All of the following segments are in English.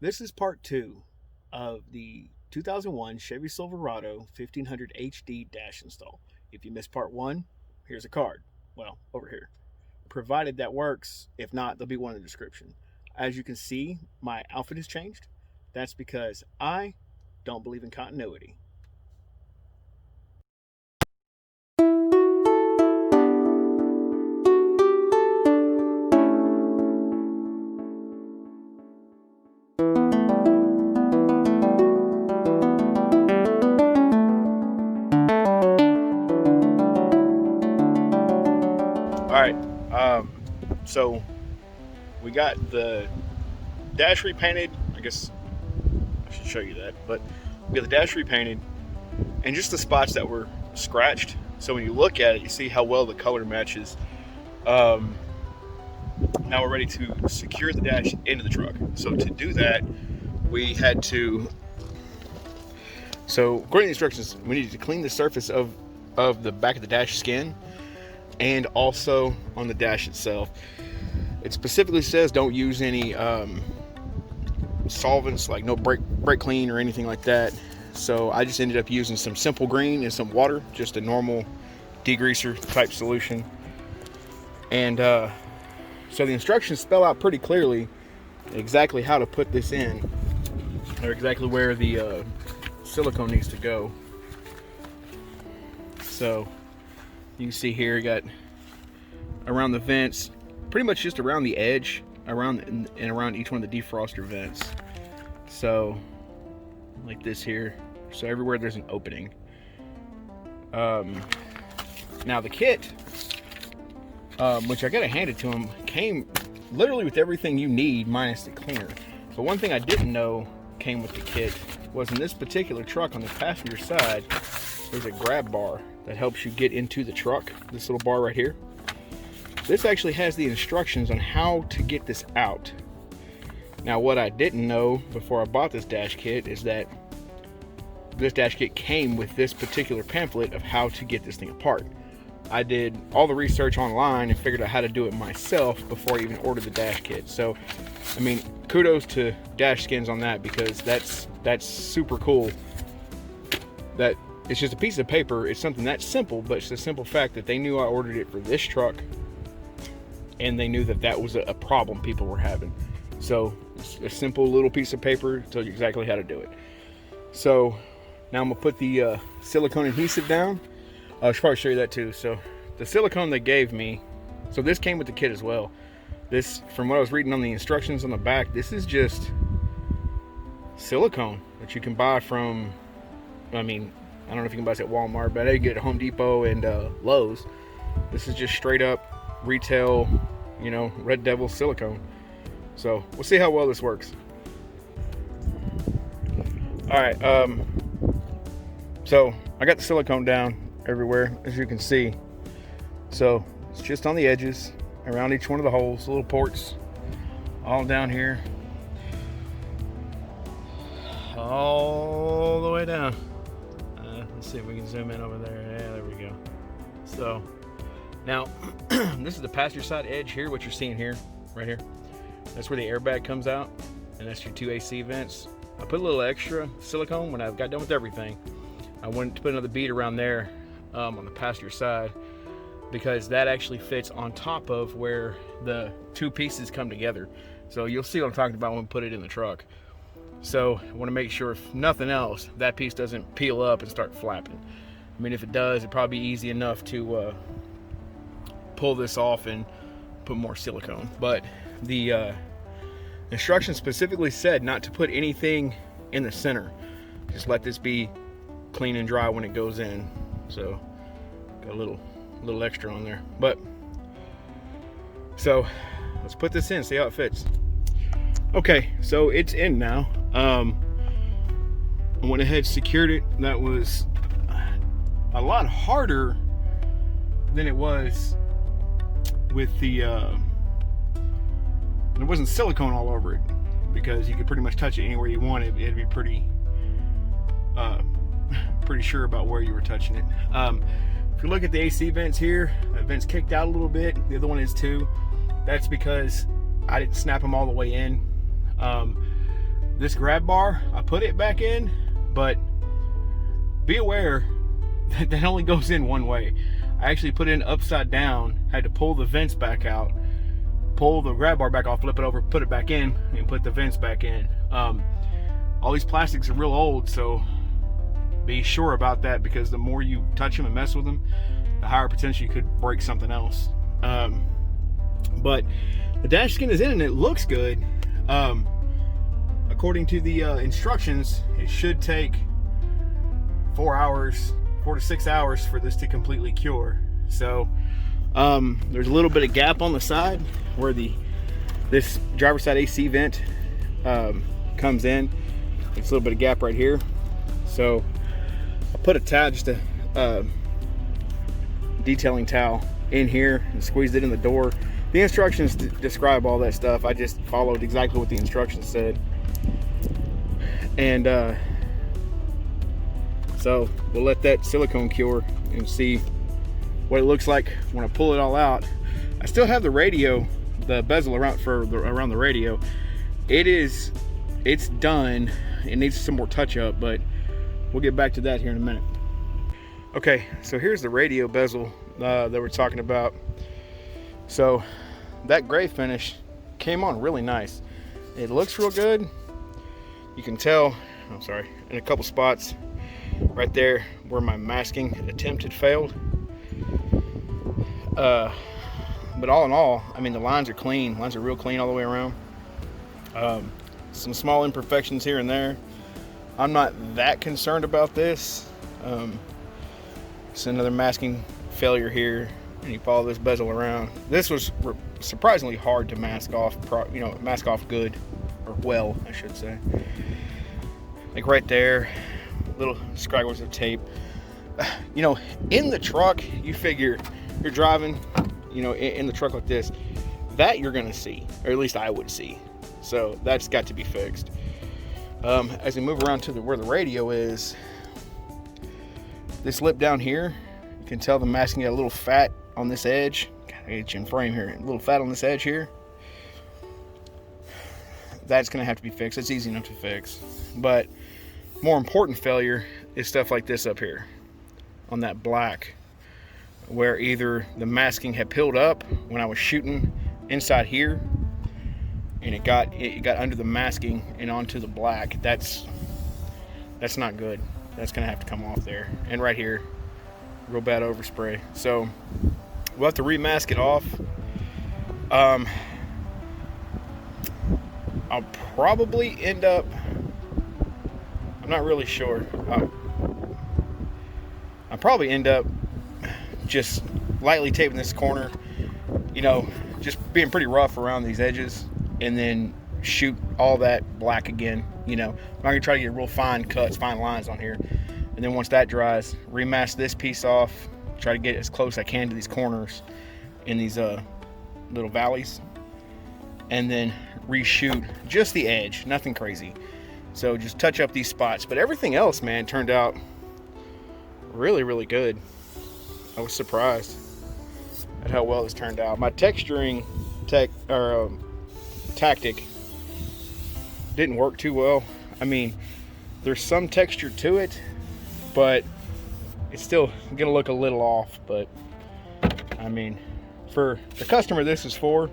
This is part two of the 2001 Chevy Silverado 1500 HD dash install. If you missed part one, here's a card. Well, over here. Provided that works. If not, there'll be one in the description. As you can see, my outfit has changed. That's because I don't believe in continuity. All right. So we got the dash repainted. I guess I should show you that, but we got the dash repainted and just the spots that were scratched. So when you look at it, you see how well the color matches. Now we're ready to secure the dash into the truck. So to do that, we had to, according to the instructions, we needed to clean the surface of the back of the dash skin and also on the dash itself. It specifically says don't use any solvents, like no brake clean or anything like that. So I just ended up using some simple green and some water, just a normal degreaser type solution. And so the instructions spell out pretty clearly exactly how to put this in, or exactly where the silicone needs to go. So you can see here, you got around the vents, pretty much just around the edge, around each one of the defroster vents. So like this here, so everywhere there's an opening. Now the kit, which I gotta hand it to him, came literally with everything you need minus the cleaner. But one thing I didn't know came with the kit was in this particular truck on the passenger side, there's a grab bar that helps you get into the truck. This little bar right here. This actually has the instructions on how to get this out. Now what I didn't know before I bought this dash kit is that this dash kit came with this particular pamphlet of how to get this thing apart. I did all the research online and figured out how to do it myself before I even ordered the dash kit. So, I mean, kudos to Dashskins on that, because that's super cool. That it's just a piece of paper. It's something that simple, but it's the simple fact that they knew I ordered it for this truck, and they knew that that was a problem people were having. So it's a simple little piece of paper tells you exactly how to do it. So now I'm gonna put the silicone adhesive down. I should probably show you that too. So the silicone they gave me, so this came with the kit as well. This, from what I was reading on the instructions on the back, this is just silicone that you can buy from, I mean, I don't know if you can buy this at Walmart, but I get it at Home Depot and Lowe's. This is just straight up retail, you know, Red Devil silicone. So we'll see how well this works. All right, so I got the silicone down everywhere, as you can see. So it's just on the edges, around each one of the holes, little ports, all down here, all the way down. Let's see if we can zoom in over there. Yeah, there we go. So now this is the passenger side edge here, what you're seeing here, right here. That's where the airbag comes out, and that's your two AC vents. I put a little extra silicone when I got done with everything. I wanted to put another bead around there on the passenger side, because that actually fits on top of where the two pieces come together. So you'll see what I'm talking about when we put it in the truck. So I want to make sure, if nothing else, that piece doesn't peel up and start flapping. I mean, if it does, it'd probably be easy enough to pull this off and put more silicone. But the instructions specifically said not to put anything in the center. Just let this be clean and dry when it goes in. So got a little extra on there. But so let's put this in, see how it fits. Okay, so it's in now. I went ahead, secured it. That was a lot harder than it was with the there wasn't silicone all over it, because you could pretty much touch it anywhere you wanted. It'd be pretty sure about where you were touching it. If you look at the AC vents here, the vent's kicked out a little bit. The other one is too. That's because I didn't snap them all the way in. this grab bar, I put it back in, but be aware that that only goes in one way. I actually put it in upside down, had to pull the vents back out, pull the grab bar back off, flip it over, put it back in, and put the vents back in. All these plastics are real old, so be sure about that, because the more you touch them and mess with them, the higher potential you could break something else. But the dash skin is in and it looks good. According to the instructions, it should take 4 to 6 hours for this to completely cure. So there's a little bit of gap on the side where this driver's side AC vent comes in. There's a little bit of gap right here. So I put a towel, just a detailing towel in here, and squeezed it in the door. The instructions describe all that stuff. I just followed exactly what the instructions said. And so we'll let that silicone cure and see what it looks like when I pull it all out. I still have the radio, the bezel around the radio. It's done. It needs some more touch up, but we'll get back to that here in a minute. Okay, so here's the radio bezel that we're talking about. So that gray finish came on really nice. It looks real good. You can tell, I'm sorry, in a couple spots right there where my masking attempt had failed. But all in all, I mean, the lines are clean. Lines are real clean all the way around. Some small imperfections here and there. I'm not that concerned about this. It's another masking failure here, and you follow this bezel around. This was surprisingly hard to mask off, mask off good, or well, I should say. Like right there, little scragglers of tape. You know, in the truck, you figure you're driving, you know, in the truck like this, that you're gonna see, or at least I would see. So that's got to be fixed. As we move around to where the radio is, this lip down here, you can tell the masking got a little fat on this edge. Gotta get you in frame here. A little fat on this edge here. That's gonna have to be fixed. It's easy enough to fix. But more important failure is stuff like this up here on that black, where either the masking had peeled up when I was shooting inside here, and it got under the masking and onto the black. That's not good. That's gonna have to come off there. And right here, real bad overspray. So we'll have to remask it off. I'll probably end up, I'm not really sure. I'll probably end up just lightly taping this corner, you know, just being pretty rough around these edges, and then shoot all that black again. You know, I'm gonna try to get real fine cuts, fine lines on here, and then once that dries, remask this piece off, try to get as close as I can to these corners in these little valleys, and then reshoot just the edge, nothing crazy. So just touch up these spots, but everything else, man, turned out really, really good. I was surprised at how well this turned out. My texturing tactic didn't work too well. I mean, there's some texture to it, but it's still gonna look a little off. But I mean, for the customer this is for,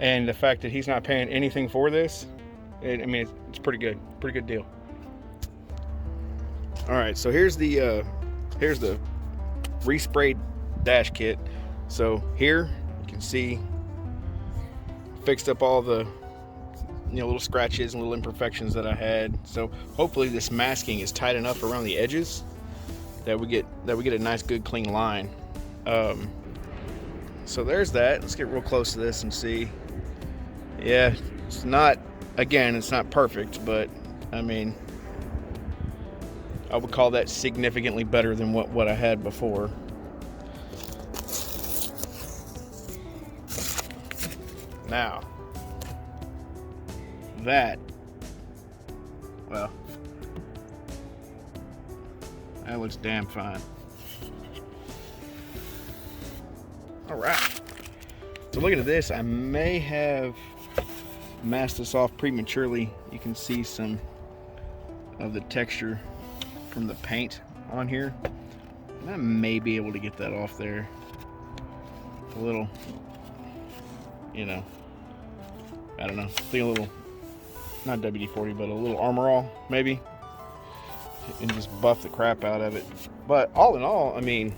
and the fact that he's not paying anything for this, I mean, it's pretty good deal. All right, so here's the resprayed dash kit. So here you can see fixed up all the little scratches and little imperfections that I had. So hopefully this masking is tight enough around the edges that we get a nice good clean line. So there's that. Let's get real close to this and see. Yeah, it's not perfect, but I mean, I would call that significantly better than what I had before. Now, that looks damn fine. All right. So looking at this, I may have mask this off prematurely, you can see some of the texture from the paint on here. And I may be able to get that off there. A little, you know, I don't know. I think a little, not WD-40, but a little Armor All, maybe. And just buff the crap out of it. But all in all, I mean,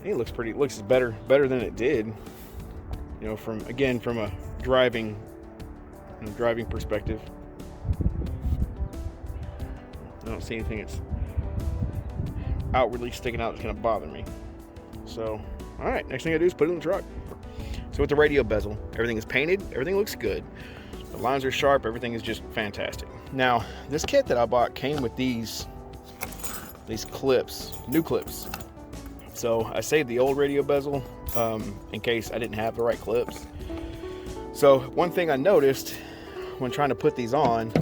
it looks pretty, it looks better than it did. You know, from a driving perspective. I don't see anything that's outwardly sticking out that's gonna bother me. So, all right, next thing I do is put it in the truck. So with the radio bezel, everything is painted, everything looks good. The lines are sharp, everything is just fantastic. Now, this kit that I bought came with these clips, new clips. So I saved the old radio bezel in case I didn't have the right clips. So one thing I noticed when trying to put these on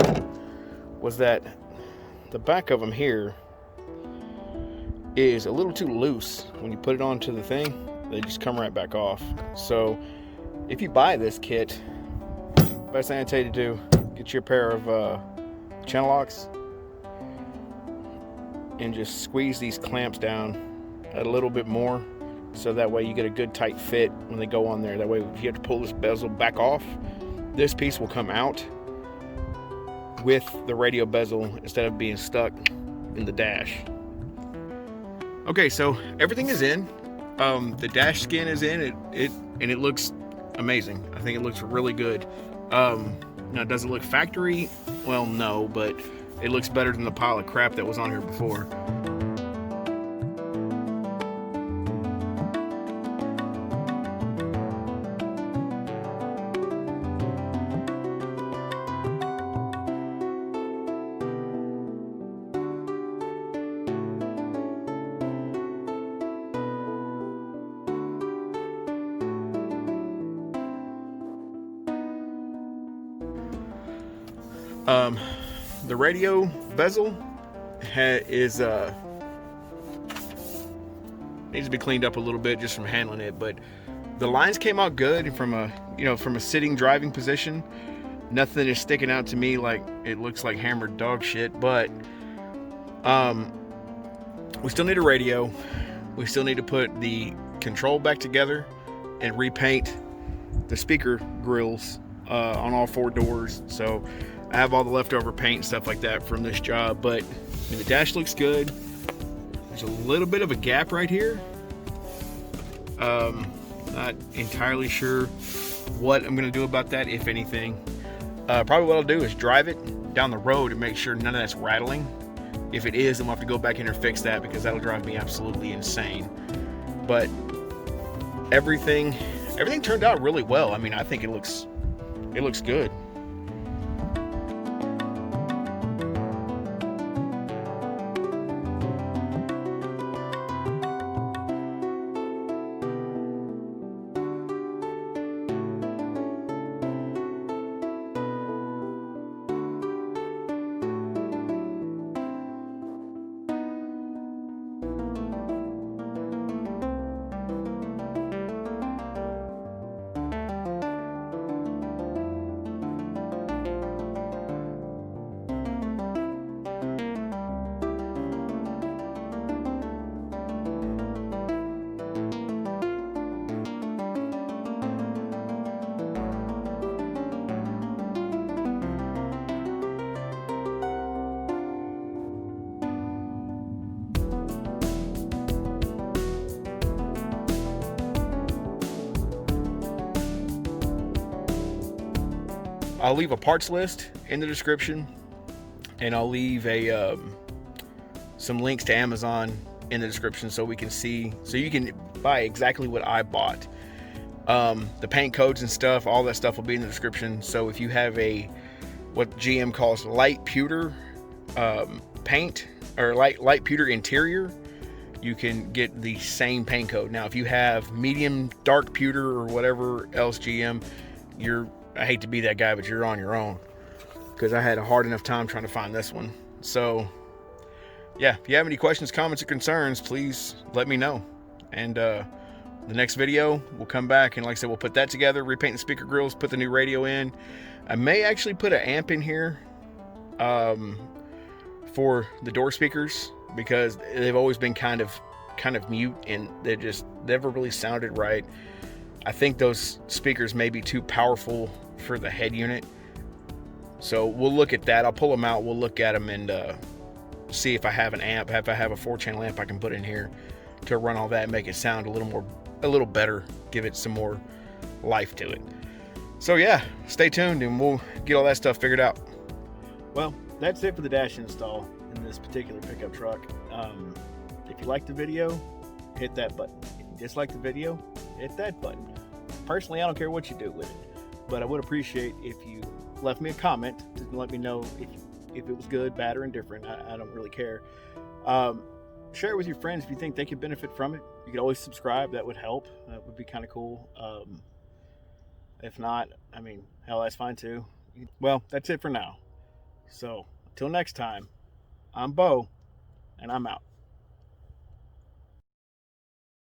was that the back of them here is a little too loose. When you put it onto the thing, they just come right back off. So if you buy this kit, best thing I tell you to do, get you a pair of channel locks and just squeeze these clamps down a little bit more, so that way you get a good tight fit when they go on there. That way if you have to pull this bezel back off, this piece will come out with the radio bezel instead of being stuck in the dash. Okay, so everything is in. The dash skin is in it, and it looks amazing. I think it looks really good. Now, does it look factory? Well, no, but it looks better than the pile of crap that was on here before. The radio bezel needs to be cleaned up a little bit just from handling it, but the lines came out good from a sitting driving position. Nothing is sticking out to me like it looks like hammered dog shit, but we still need a radio. We still need to put the control back together and repaint the speaker grills on all 4 doors. So I have all the leftover paint and stuff like that from this job, but I mean, the dash looks good. There's a little bit of a gap right here. Not entirely sure what I'm gonna do about that, if anything. Probably what I'll do is drive it down the road and make sure none of that's rattling. If it is, then we'll have to go back in and fix that, because that'll drive me absolutely insane. But everything turned out really well. I mean, I think it looks good. I'll leave a parts list in the description, and I'll leave some links to Amazon in the description so we can see, so you can buy exactly what I bought. The paint codes and stuff, all that stuff will be in the description. So if you have what GM calls light pewter paint, or light pewter interior, you can get the same paint code. Now, if you have medium dark pewter or whatever else GM, I hate to be that guy, but you're on your own, because I had a hard enough time trying to find this one. So yeah, if you have any questions, comments, or concerns, please let me know, and the next video, we'll come back and like I said, we'll put that together, repaint the speaker grills, put the new radio in. I may actually put an amp in here for the door speakers, because they've always been kind of mute, and they just never really sounded right. I think those speakers may be too powerful for the head unit. So we'll look at that. I'll pull them out. We'll look at them and see if I have an amp, if I have a 4-channel amp I can put in here to run all that and make it sound a little better, give it some more life to it. So yeah, stay tuned and we'll get all that stuff figured out. Well, that's it for the dash install in this particular pickup truck. If you like the video, hit that button. If you dislike the video, hit that button. Personally, I don't care what you do with it, but I would appreciate if you left me a comment to let me know if it was good, bad, or indifferent. I don't really care. Share it with your friends if you think they could benefit from it. You could always subscribe. That would help. That would be kind of cool. If not, I mean, hell, that's fine too. Well, that's it for now. So until next time, I'm Bo, and I'm out.